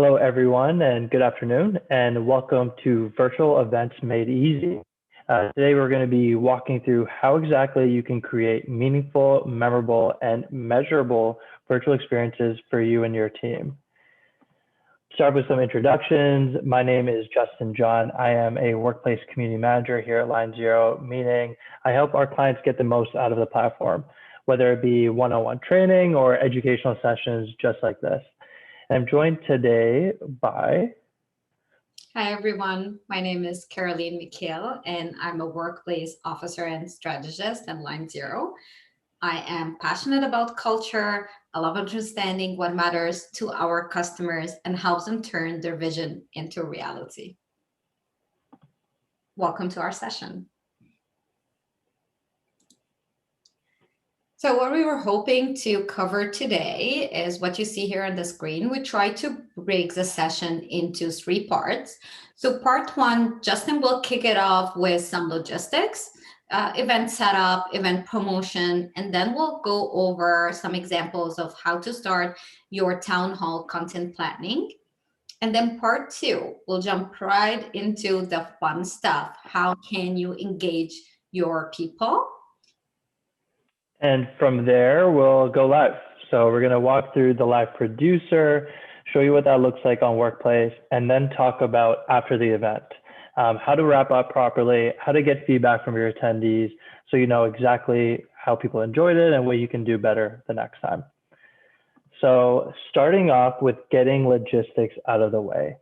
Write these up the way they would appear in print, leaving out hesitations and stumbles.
Hello, everyone, and good afternoon, and welcome to Virtual Events Made Easy. Today, we're going to be walking through how exactly you can create meaningful, memorable, and measurable virtual experiences for you and your team. Start with some introductions. My name is Justin John. I am a workplace community manager here at Line Zero, meaning I help our clients get the most out of the platform, whether it be one-on-one training or educational sessions just like this. I'm joined today by... Hi, everyone. My name is Caroline Mikhail, and I'm a workplace officer and strategist at Line Zero. I am passionate about culture. I love understanding what matters to our customers and helps them turn their vision into reality. Welcome to our session. So what we were hoping to cover today is what you see here on the screen. We tried to break the session into 3 parts. So part 1, Justin will kick it off with some logistics, event setup, event promotion, and then we'll go over some examples of how to start your town hall content planning. And then part 2, we'll jump right into the fun stuff. How can you engage your people? And from there, we'll go live. So we're going to walk through the live producer, show you what that looks like on Workplace, and then talk about after the event, how to wrap up properly, how to get feedback from your attendees so you know exactly how people enjoyed it and what you can do better the next time. So starting off with getting logistics out of the way.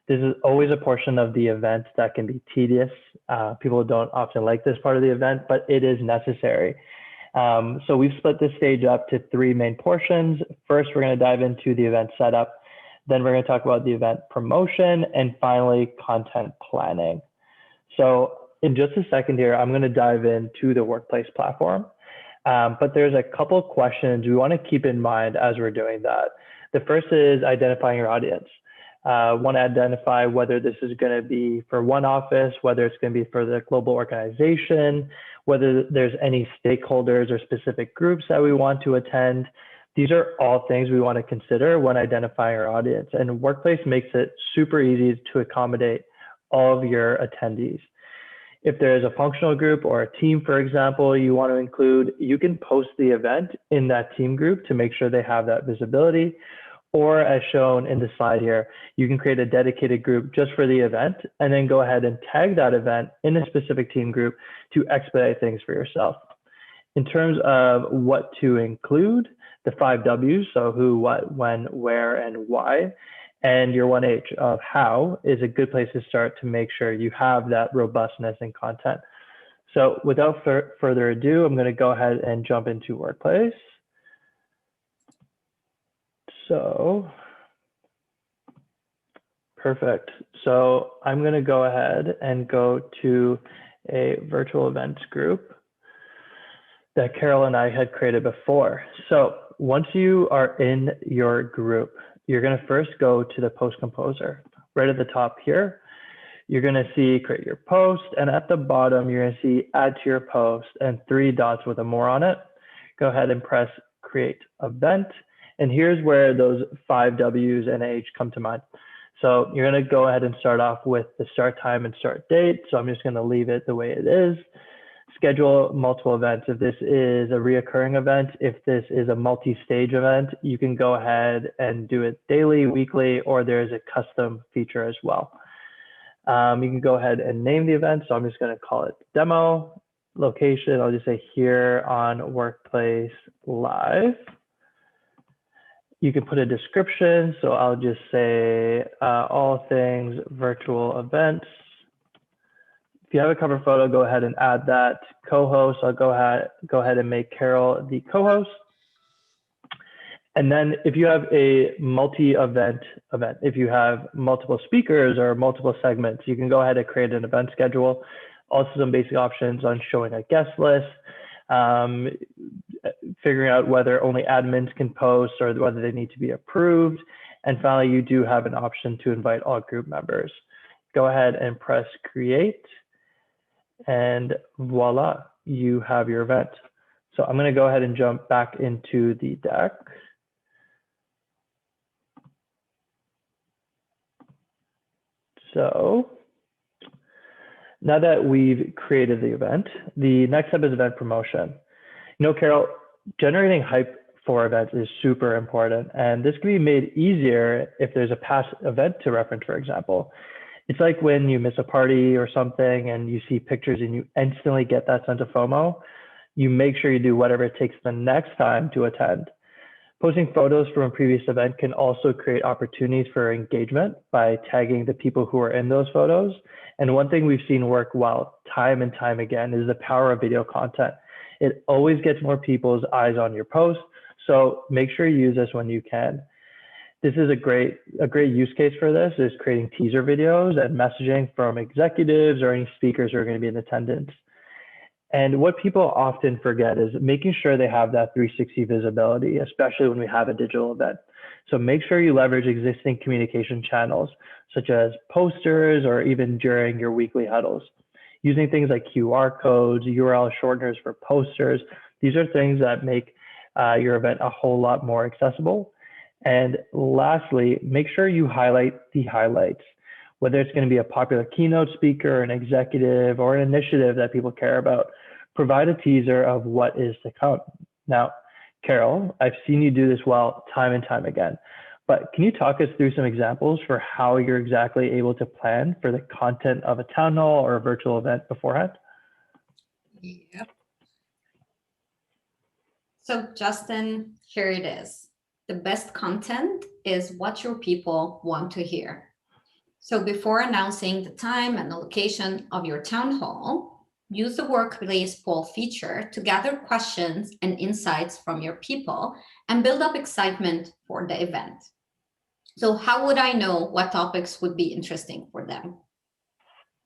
This is always a portion of the event that can be tedious. People don't often like this part of the event, but it is necessary. So we've split this stage up to 3 main portions. First, we're going to dive into the event setup. Then we're going to talk about the event promotion, and finally, content planning. So in just a second here, I'm going to dive into the Workplace platform. But there's a couple of questions we want to keep in mind as we're doing that. The first is identifying your audience. Want to identify whether this is going to be for one office, whether it's going to be for the global organization, whether there's any stakeholders or specific groups that we want to attend. These are all things we want to consider when identifying our audience. And Workplace makes it super easy to accommodate all of your attendees. If there's a functional group or a team, for example, you want to include, you can post the event in that team group to make sure they have that visibility. Or as shown in the slide here, you can create a dedicated group just for the event and then go ahead and tag that event in a specific team group to expedite things for yourself. In terms of what to include, the 5 W's, so who, what, when, where, and why, and your 1 H of how is a good place to start to make sure you have that robustness in content. So without further ado, I'm going to go ahead and jump into Workplace. So, perfect. So I'm going to go ahead and go to a virtual events group that Carol and I had created before. So once you are in your group, you're going to first go to the post composer. Right at the top here, you're going to see create your post, and at the bottom, you're going to see add to your post and 3 dots with a more on it. Go ahead and press create event. And here's where those 5 W's and H come to mind. So you're going to go ahead and start off with the start time and start date. So I'm just going to leave it the way it is. Schedule multiple events. If this is a reoccurring event, if this is a multi-stage event, you can go ahead and do it daily, weekly, or there's a custom feature as well. You can go ahead and name the event. So I'm just going to call it demo. Location, I'll just say here on Workplace Live. You can put a description, so I'll just say all things virtual events. If you have a cover photo, go ahead and add that. Co-host, I'll go ahead and make Carol the co-host. And then if you have a multi-event event, if you have multiple speakers or multiple segments, you can go ahead and create an event schedule. Also some basic options on showing a guest list, figuring out whether only admins can post or whether they need to be approved. And finally, you do have an option to invite all group members. Go ahead and press create, and voila, you have your event. So I'm going to go ahead and jump back into the deck. So now that we've created the event, the next step is event promotion. Carol, generating hype for events is super important, and this can be made easier if there's a past event to reference, for example. It's like when you miss a party or something and you see pictures and you instantly get that sense of FOMO. You make sure you do whatever it takes the next time to attend. Posting photos from a previous event can also create opportunities for engagement by tagging the people who are in those photos. And one thing we've seen work well time and time again is the power of video content. It always gets more people's eyes on your post, so make sure you use this when you can. This is a great use case for this is creating teaser videos and messaging from executives or any speakers who are going to be in attendance. And what people often forget is making sure they have that 360 visibility, especially when we have a digital event. So make sure you leverage existing communication channels, such as posters or even during your weekly huddles. Using things like QR codes, URL shorteners for posters, these are things that make your event a whole lot more accessible. And lastly, make sure you highlight the highlights, whether it's going to be a popular keynote speaker, an executive, or an initiative that people care about. Provide a teaser of what is to come. Now, Carol, I've seen you do this well time and time again, but can you talk us through some examples for how you're exactly able to plan for the content of a town hall or a virtual event beforehand? Yeah. So Justin, here it is. The best content is what your people want to hear. So before announcing the time and the location of your town hall, use the workplace poll feature to gather questions and insights from your people and build up excitement for the event. So how would I know what topics would be interesting for them?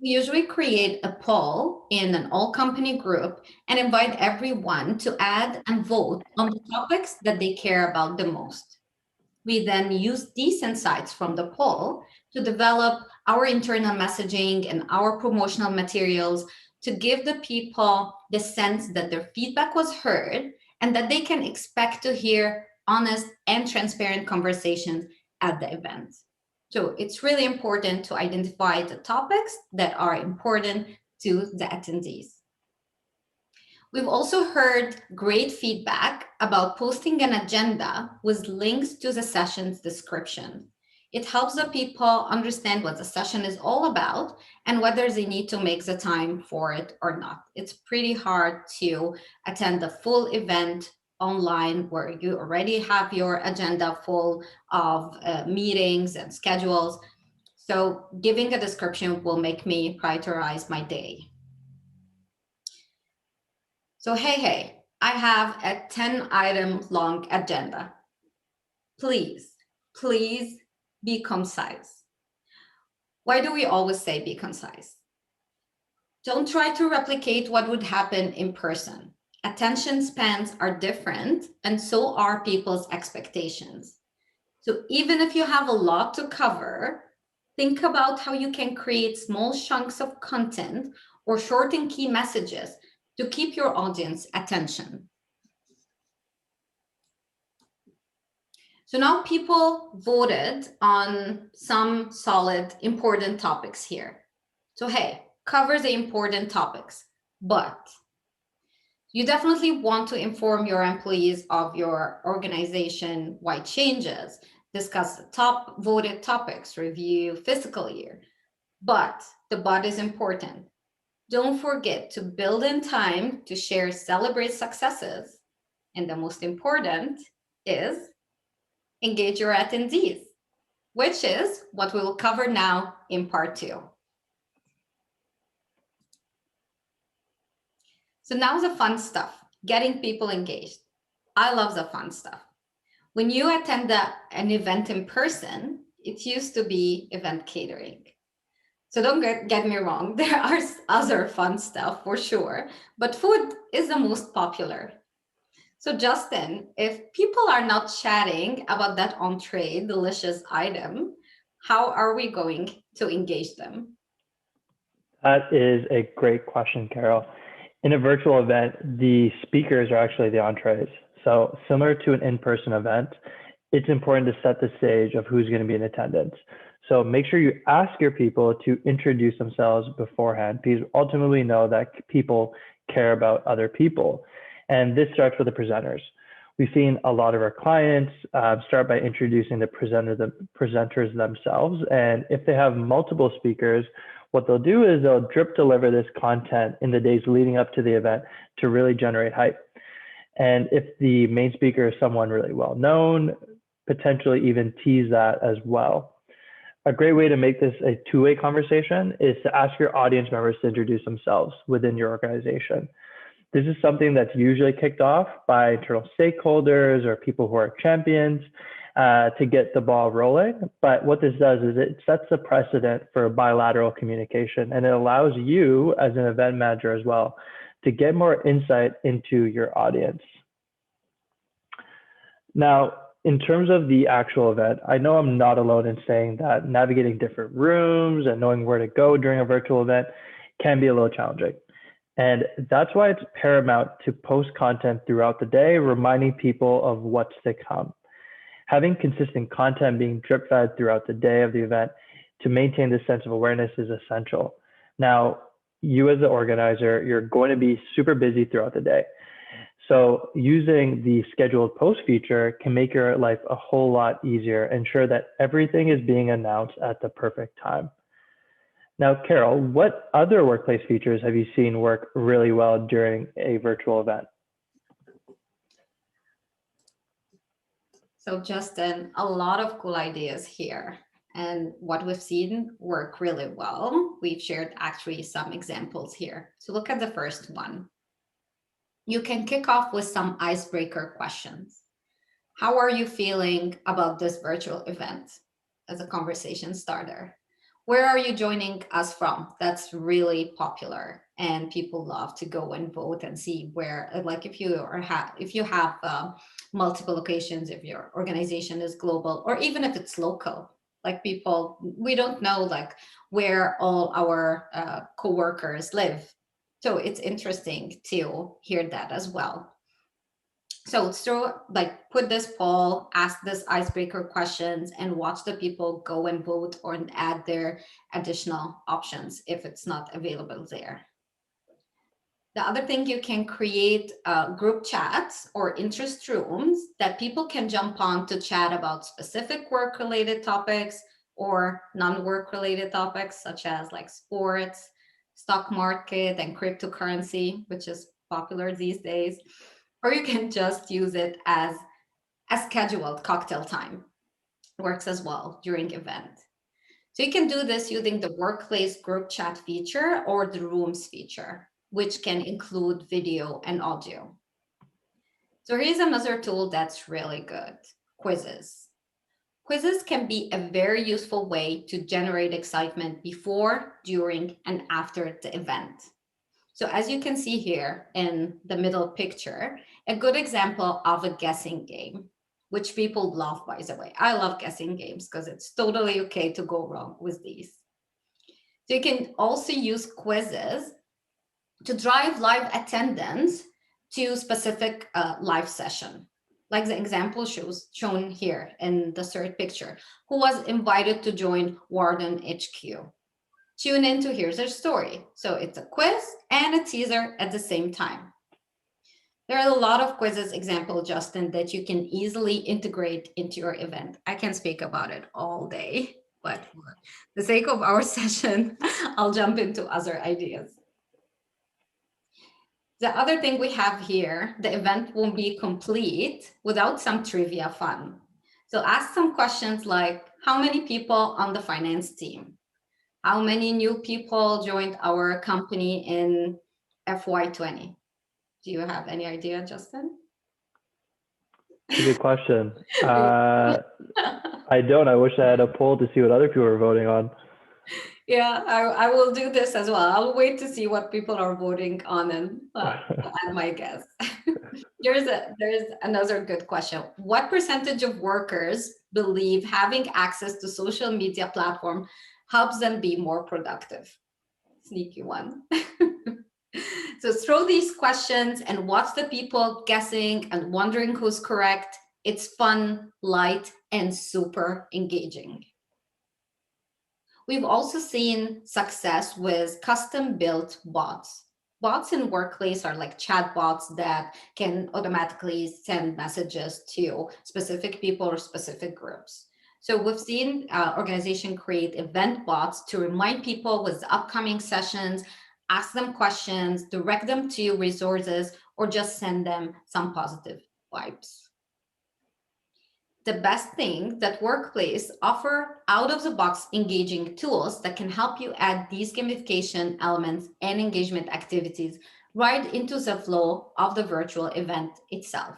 We usually create a poll in an all company group and invite everyone to add and vote on the topics that they care about the most. We then use these insights from the poll to develop our internal messaging and our promotional materials to give the people the sense that their feedback was heard and that they can expect to hear honest and transparent conversations at the event. So it's really important to identify the topics that are important to the attendees. We've also heard great feedback about posting an agenda with links to the session's description. It helps the people understand what the session is all about and whether they need to make the time for it or not. It's pretty hard to attend the full event online where you already have your agenda full of meetings and schedules. So giving a description will make me prioritize my day. So hey, I have a 10-item long agenda. Please be concise. Why do we always say be concise? Don't try to replicate what would happen in person. Attention spans are different, and so are people's expectations. So even if you have a lot to cover, think about how you can create small chunks of content or shorten key messages to keep your audience attention. So now people voted on some solid, important topics here. So hey, cover the important topics, but you definitely want to inform your employees of your organization-wide changes, discuss the top voted topics, review fiscal year. But the but is important. Don't forget to build in time to share, celebrate successes. And the most important is engage your attendees, which is what we will cover now in part 2. So now the fun stuff, getting people engaged. I love the fun stuff. When you attend an event in person, it used to be event catering. So don't get me wrong, there are other fun stuff for sure, but food is the most popular. So Justin, if people are not chatting about that entree, delicious item, how are we going to engage them? That is a great question, Carol. In a virtual event, the speakers are actually the entrees. So similar to an in-person event, it's important to set the stage of who's going to be in attendance. So make sure you ask your people to introduce themselves beforehand, because ultimately we know that people care about other people. And this starts with the presenters. We've seen a lot of our clients start by introducing the presenters themselves. And if they have multiple speakers, what they'll do is they'll drip deliver this content in the days leading up to the event to really generate hype. And if the main speaker is someone really well known, potentially even tease that as well. A great way to make this a two-way conversation is to ask your audience members to introduce themselves within your organization. This is something that's usually kicked off by internal stakeholders or people who are champions to get the ball rolling. But what this does is it sets a precedent for bilateral communication, and it allows you as an event manager as well to get more insight into your audience. Now, in terms of the actual event, I know I'm not alone in saying that navigating different rooms and knowing where to go during a virtual event can be a little challenging. And that's why it's paramount to post content throughout the day, reminding people of what's to come. Having consistent content being drip fed throughout the day of the event to maintain this sense of awareness is essential. Now, you as the organizer, you're going to be super busy throughout the day. So using the scheduled post feature can make your life a whole lot easier, ensure that everything is being announced at the perfect time. Now, Carol, what other workplace features have you seen work really well during a virtual event? So Justin, a lot of cool ideas here. And what we've seen work really well. We've shared actually some examples here. So look at the first one. You can kick off with some icebreaker questions. How are you feeling about this virtual event as a conversation starter? Where are you joining us from? That's really popular, and people love to go and vote and see where, like if you have multiple locations, if your organization is global, or even if it's local. Like people, we don't know like where all our coworkers live. So it's interesting to hear that as well. So like put this poll, ask this icebreaker questions, and watch the people go and vote or add their additional options if it's not available there. The other thing, you can create group chats or interest rooms that people can jump on to chat about specific work-related topics or non-work related topics, such as like sports, stock market, and cryptocurrency, which is popular these days. Or you can just use it as a scheduled cocktail time. Works as well during event. So you can do this using the workplace group chat feature or the rooms feature, which can include video and audio. So here's another tool that's really good, quizzes. Quizzes can be a very useful way to generate excitement before, during, and after the event. So as you can see here in the middle picture, a good example of a guessing game, which people love, by the way. I love guessing games because it's totally okay to go wrong with these. So you can also use quizzes to drive live attendance to specific live session. Like the example shown here in the third picture, who was invited to join Warden HQ. Tune in to hear their story. So it's a quiz and a teaser at the same time. There are a lot of quizzes example, Justin, that you can easily integrate into your event. I can speak about it all day, but for the sake of our session, I'll jump into other ideas. The other thing we have here, the event won't be complete without some trivia fun. So ask some questions like, how many people on the finance team? How many new people joined our company in FY20? Do you have any idea, Justin? Good question. I don't. I wish I had a poll to see what other people are voting on. Yeah, I will do this as well. I'll wait to see what people are voting on and add my guess. There's another good question. What percentage of workers believe having access to social media platform helps them be more productive? Sneaky one. So throw these questions and watch the people guessing and wondering who's correct. It's fun, light, and super engaging. We've also seen success with custom-built bots. Bots in Workplace are like chat bots that can automatically send messages to specific people or specific groups. So we've seen organization create event bots to remind people with upcoming sessions, ask them questions, direct them to resources, or just send them some positive vibes. The best thing that Workplace offer out-of-the-box engaging tools that can help you add these gamification elements and engagement activities right into the flow of the virtual event itself.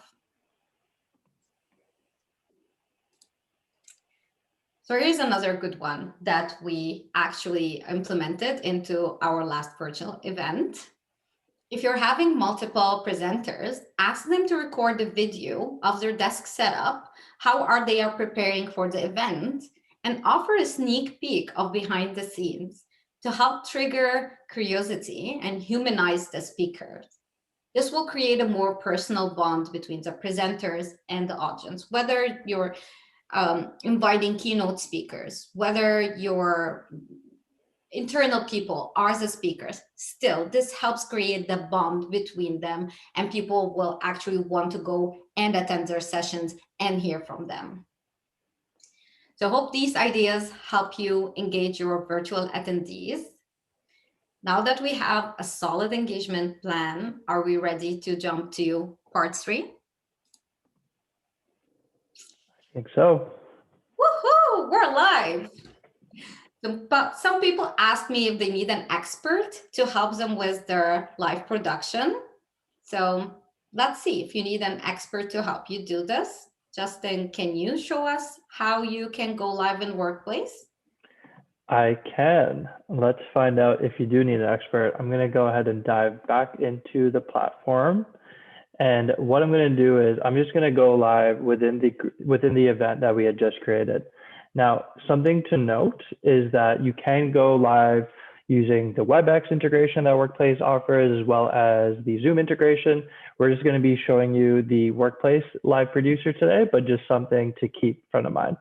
So here's another good one that we actually implemented into our last virtual event. If you're having multiple presenters, ask them to record the video of their desk setup, how are they are preparing for the event, and offer a sneak peek of behind the scenes to help trigger curiosity and humanize the speakers. This will create a more personal bond between the presenters and the audience, whether you're inviting keynote speakers, whether you're internal people are the speakers. Still, this helps create the bond between them, and people will actually want to go and attend their sessions and hear from them. So, hope these ideas help you engage your virtual attendees. Now that we have a solid engagement plan, are we ready to jump to part 3? I think so. Woohoo! We're live. But some people ask me if they need an expert to help them with their live production. So let's see if you need an expert to help you do this. Justin, can you show us how you can go live in Workplace? I can. Let's find out if you do need an expert. I'm going to go ahead and dive back into the platform. And what I'm going to do is I'm just going to go live within the event that we had just created. Now, something to note is that you can go live using the WebEx integration that Workplace offers, as well as the Zoom integration. We're just going to be showing you the Workplace live producer today, but just something to keep front of mind.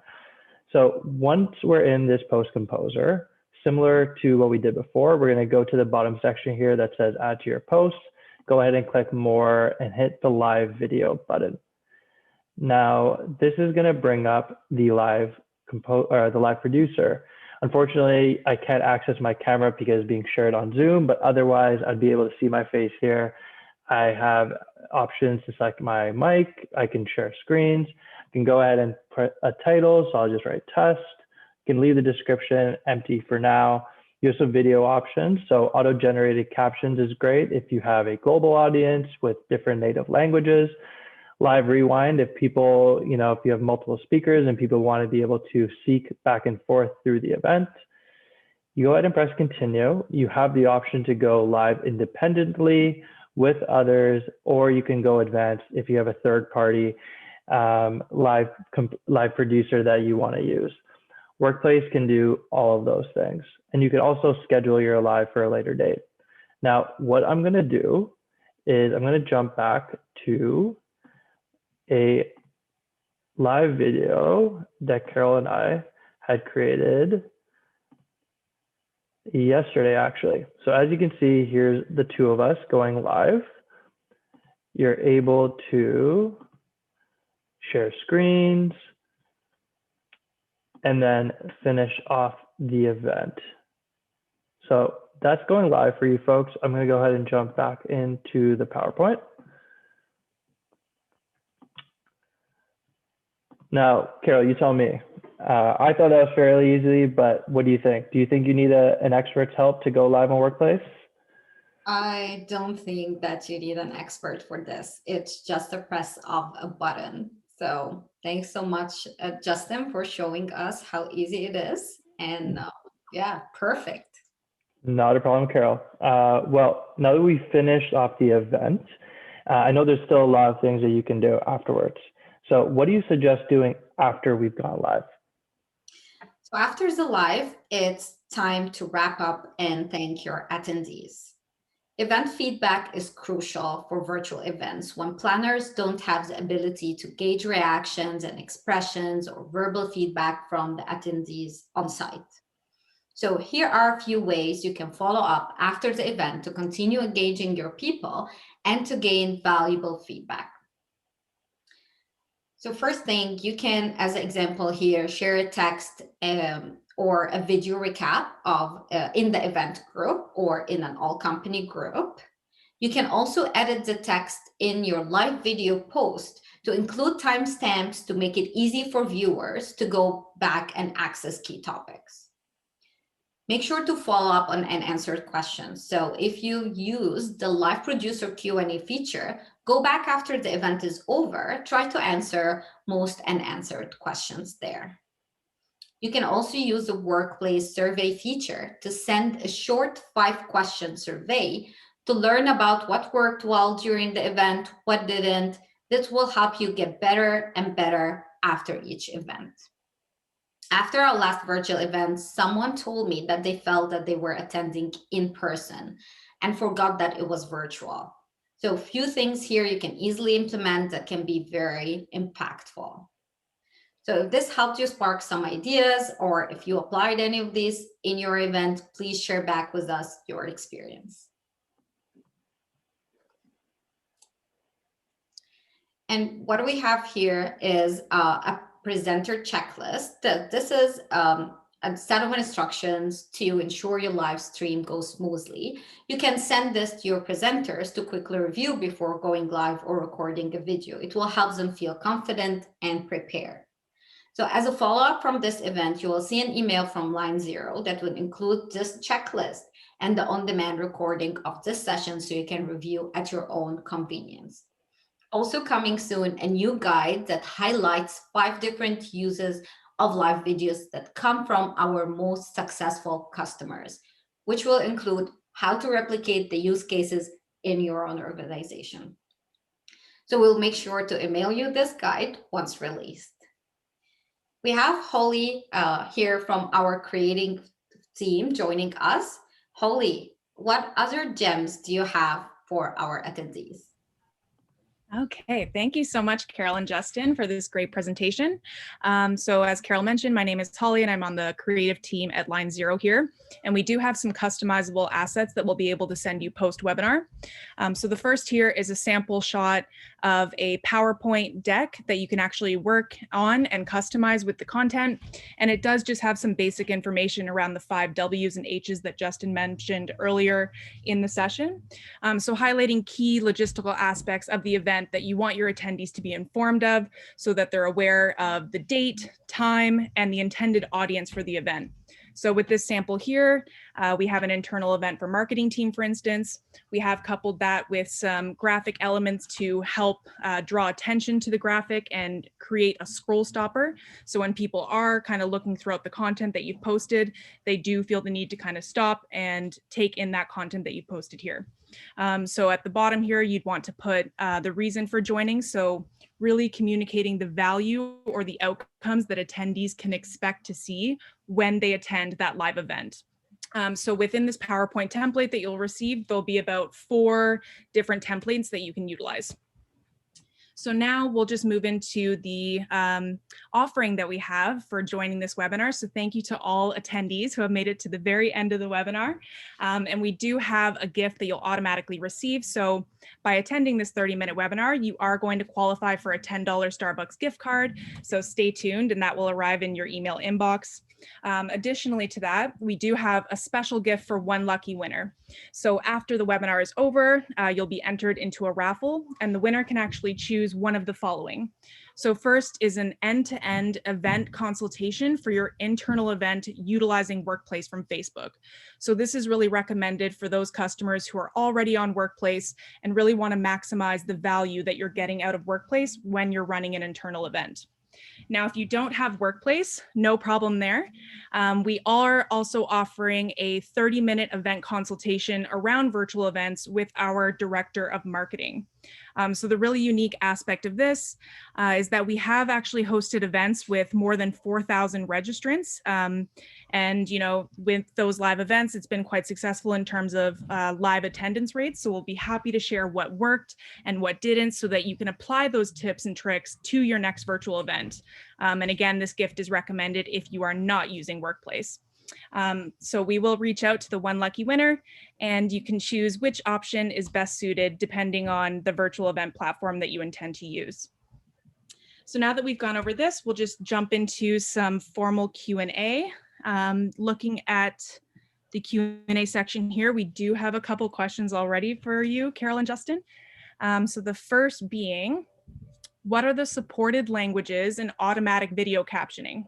So once we're in this post composer, similar to what we did before, we're going to go to the bottom section here that says add to your post. Go ahead and click more and hit the live video button. Now, this is going to bring up the live producer. Unfortunately, I can't access my camera because it's being shared on Zoom, but otherwise I'd be able to see my face here. I have options to select my mic. I can share screens. I can go ahead and put a title. So I'll just write test. You can leave the description empty for now. You have some video options. So auto-generated captions is great if you have a global audience with different native languages. Live rewind, if people, if you have multiple speakers and people want to be able to seek back and forth through the event, you go ahead and press continue. You have the option to go live independently with others, or you can go advanced if you have a third party live producer that you want to use. Workplace can do all of those things. And you can also schedule your live for a later date. Now, what I'm going to do is I'm going to jump back to a live video that Carol and I had created yesterday, actually. So as you can see, here's the two of us going live. You're able to share screens and then finish off the event. So that's going live for you folks. I'm going to go ahead and jump back into the PowerPoint. Now, Carol, you tell me. I thought that was fairly easy, but what do you think? Do you think you need an expert's help to go live on Workplace? I don't think that you need an expert for this. It's just a press of a button. So thanks so much, Justin, for showing us how easy it is. And yeah, perfect. Not a problem, Carol. Well, now that we've finished off the event, I know there's still a lot of things that you can do afterwards. So what do you suggest doing after we've gone live? So after the live, it's time to wrap up and thank your attendees. Event feedback is crucial for virtual events when planners don't have the ability to gauge reactions and expressions or verbal feedback from the attendees on site. So here are a few ways you can follow up after the event to continue engaging your people and to gain valuable feedback. So first thing, you can, as an example here, share a text or a video recap of in the event group or in an all company group. You can also edit the text in your live video post to include timestamps to make it easy for viewers to go back and access key topics. Make sure to follow up on unanswered questions. So if you use the Live Producer Q&A feature, go back after the event is over, try to answer most unanswered questions there. You can also use the Workplace survey feature to send a short 5-question survey to learn about what worked well during the event, what didn't. This will help you get better and better after each event. After our last virtual event, someone told me that they felt that they were attending in person and forgot that it was virtual. So a few things here you can easily implement that can be very impactful. So if this helped you spark some ideas, or if you applied any of these in your event, please share back with us your experience. And what we have here is a presenter checklist. This is a set of instructions to ensure your live stream goes smoothly. You can send this to your presenters to quickly review before going live or recording a video. It will help them feel confident and prepared. So as a follow-up from this event, you will see an email from Line Zero that would include this checklist and the on-demand recording of this session so you can review at your own convenience. Also coming soon, a new guide that highlights 5 different uses of live videos that come from our most successful customers, which will include how to replicate the use cases in your own organization. So we'll make sure to email you this guide once released. We have Holly here from our creating team joining us. Holly, what other gems do you have for our attendees? Okay, thank you so much, Carol and Justin, for this great presentation. So as Carol mentioned, my name is Holly and I'm on the creative team at Line Zero here. And we do have some customizable assets that we'll be able to send you post-webinar. So the first here is a sample shot of a PowerPoint deck that you can actually work on and customize with the content. And it does just have some basic information around the 5 W's and H's that Justin mentioned earlier in the session. So highlighting key logistical aspects of the event that you want your attendees to be informed of so that they're aware of the date, time, and the intended audience for the event. So with this sample here, we have an internal event for marketing team, for instance. We have coupled that with some graphic elements to help draw attention to the graphic and create a scroll stopper. So when people are kind of looking throughout the content that you've posted, they do feel the need to kind of stop and take in that content that you posted here. So at the bottom here, you'd want to put the reason for joining. So really communicating the value or the outcomes that attendees can expect to see when they attend that live event. So within this PowerPoint template that you'll receive, there'll be about 4 different templates that you can utilize. So now we'll just move into the offering that we have for joining this webinar. So thank you to all attendees who have made it to the very end of the webinar. And we do have a gift that you'll automatically receive. So by attending this 30-minute webinar, you are going to qualify for a $10 Starbucks gift card. So stay tuned and that will arrive in your email inbox. Additionally to that, we do have a special gift for one lucky winner. So after the webinar is over, you'll be entered into a raffle and the winner can actually choose one of the following. So first is an end-to-end event consultation for your internal event utilizing Workplace from Facebook. So this is really recommended for those customers who are already on Workplace and really want to maximize the value that you're getting out of Workplace when you're running an internal event. Now, if you don't have Workplace, no problem there. We are also offering a 30-minute event consultation around virtual events with our Director of Marketing. So the really unique aspect of this is that we have actually hosted events with more than 4,000 registrants. And, you know, with those live events, it's been quite successful in terms of live attendance rates. So we'll be happy to share what worked and what didn't so that you can apply those tips and tricks to your next virtual event. And again, this gift is recommended if you are not using Workplace. So we will reach out to the one lucky winner, and you can choose which option is best suited depending on the virtual event platform that you intend to use. So now that we've gone over this, we'll just jump into some formal Q&A. Looking at the Q&A section here, we do have a couple questions already for you, Carol and Justin. So the first being, what are the supported languages in automatic video captioning?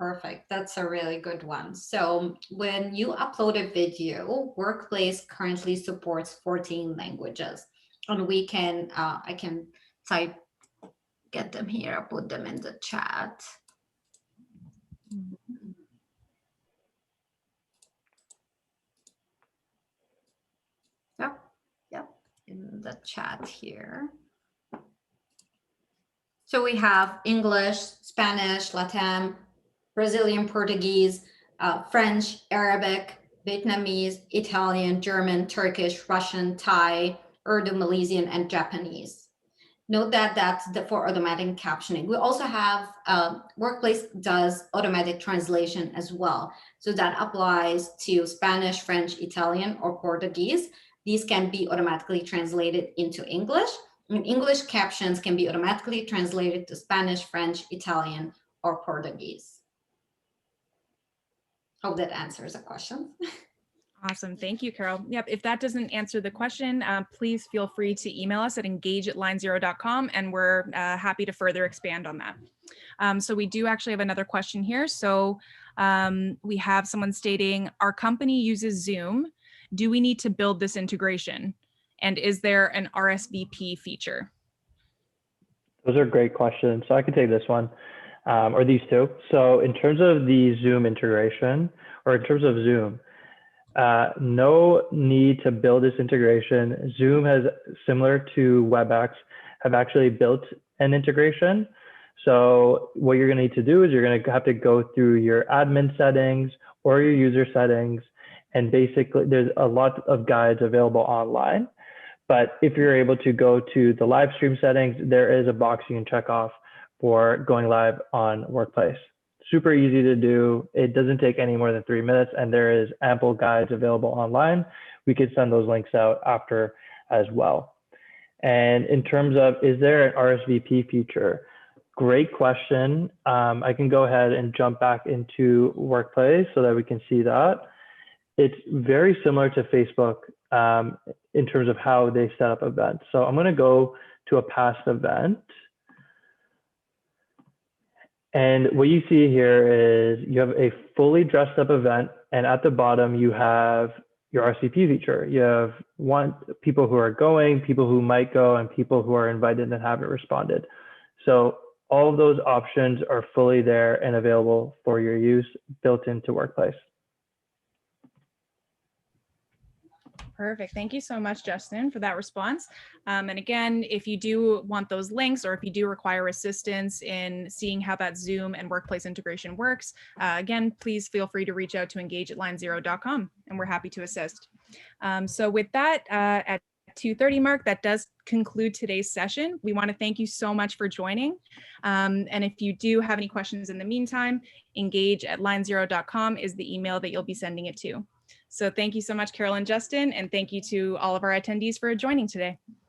Perfect. That's a really good one. So when you upload a video, Workplace currently supports 14 languages. And we can, I can get them here, I'll put them in the chat. Yep, in the chat here. So we have English, Spanish, Latin, Brazilian Portuguese, French, Arabic, Vietnamese, Italian, German, Turkish, Russian, Thai, Urdu, Malaysian, and Japanese. Note that that's for automatic captioning. We also have, Workplace does automatic translation as well. So that applies to Spanish, French, Italian, or Portuguese. These can be automatically translated into English. And English captions can be automatically translated to Spanish, French, Italian, or Portuguese. Hope that answers the question. Awesome. Thank you, Carol. Yep. If that doesn't answer the question, please feel free to email us at engage@linezero.com, and we're happy to further expand on that. So we do actually have another question here. So we have someone stating, our company uses Zoom. Do we need to build this integration? And is there an RSVP feature? Those are great questions. So I can take this one, or these two. So in terms of the Zoom integration, or in terms of Zoom, no need to build this integration. Zoom has, similar to WebEx, have actually built an integration. So what you're going to need to do is you're going to have to go through your admin settings or your user settings. And basically, there's a lot of guides available online. But if you're able to go to the live stream settings, there is a box you can check off for going live on Workplace. Super easy to do. It doesn't take any more than 3 minutes, and there is ample guides available online. We could send those links out after as well. And in terms of, is there an RSVP feature? Great question. I can go ahead and jump back into Workplace so that we can see that. It's very similar to Facebook in terms of how they set up events. So I'm going to go to a past event. And what you see here is you have a fully dressed up event, and at the bottom you have your RSVP feature. You have people who are going, people who might go, and people who are invited and haven't responded. So all of those options are fully there and available for your use, built into Workplace. Perfect. Thank you so much, Justin, for that response. And again, if you do want those links, or if you do require assistance in seeing how that Zoom and Workplace integration works, again, please feel free to reach out to engage@linezero.com, and we're happy to assist. So with that, at 2:30 mark, that does conclude today's session. We want to thank you so much for joining. And if you do have any questions in the meantime, engage@linezero.com is the email that you'll be sending it to. So thank you so much, Carol and Justin, and thank you to all of our attendees for joining today.